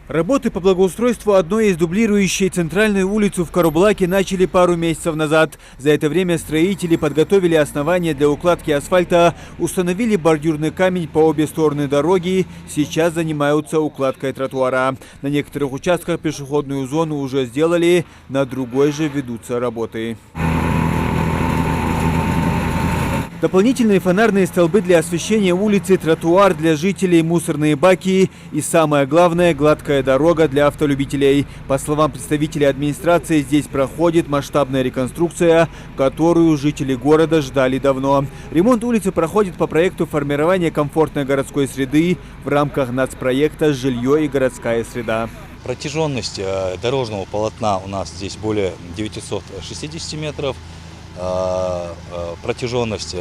Работы по благоустройству одной из дублирующей центральную улицу в Карабулаке начали пару месяцев назад. За это время строители подготовили основания для укладки асфальта, установили бордюрный камень по обе стороны дороги, сейчас занимаются укладкой тротуара. На некоторых участках пешеходную зону уже сделали, на другой же ведутся работы. Дополнительные фонарные столбы для освещения улицы, тротуар для жителей, мусорные баки и, самое главное, гладкая дорога для автолюбителей. По словам представителей администрации, здесь проходит масштабная реконструкция, которую жители города ждали давно. Ремонт улицы проходит по проекту формирования комфортной городской среды в рамках нацпроекта «Жилье и городская среда». Протяженность дорожного полотна у нас здесь более 960 метров. Протяженность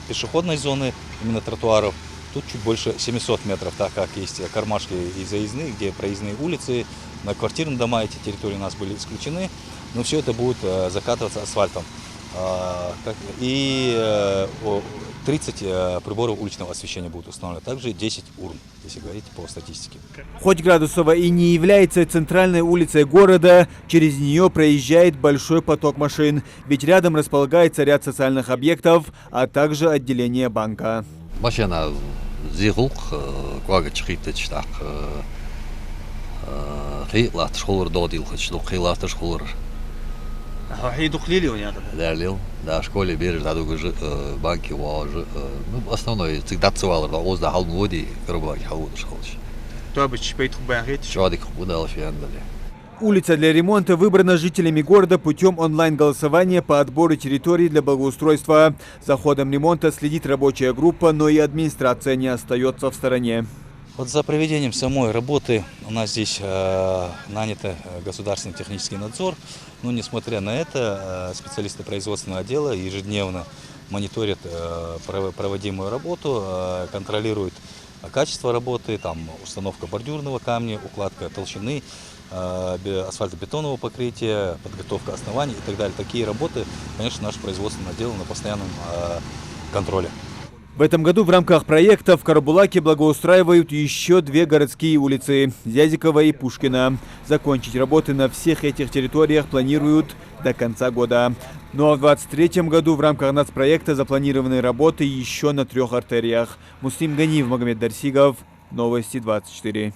пешеходной зоны, именно тротуаров, тут чуть больше 700 метров, так как есть кармашки и заездные, где проездные улицы, на квартирные дома эти территории у нас были исключены, но все это будет закатываться асфальтом. И 30 приборов уличного освещения будут установлены, также 10 урн, если говорить по статистике. Хоть Градусова и не является центральной улицей города, через нее проезжает большой поток машин, ведь рядом располагается ряд социальных объектов, а также отделение банка. Машина да, в школе берешь, да, банки, ну, основной, всегда цевал, да, озда халмуди, Карабулаки халмуди школыш. Улица для ремонта выбрана жителями города путем онлайн-голосования по отбору территорий для благоустройства. За ходом ремонта следит рабочая группа, но и администрация не остается в стороне. Вот за проведением самой работы у нас здесь нанят государственный технический надзор. Но несмотря на это, специалисты производственного отдела ежедневно мониторят проводимую работу, контролируют качество работы, там установка бордюрного камня, укладка толщины, асфальтобетонного покрытия, подготовка оснований и так далее. Такие работы, конечно, наш производственный отдел на постоянном контроле. В этом году в рамках проекта в Карабулаке благоустраивают еще 2 городские улицы – Зязикова и Пушкина. Закончить работы на всех этих территориях планируют до конца года. Ну а в 2023 году в рамках нацпроекта запланированы работы еще на 3 артериях. Муслим Ганиев, Магомед Дарсигов, Новости 24.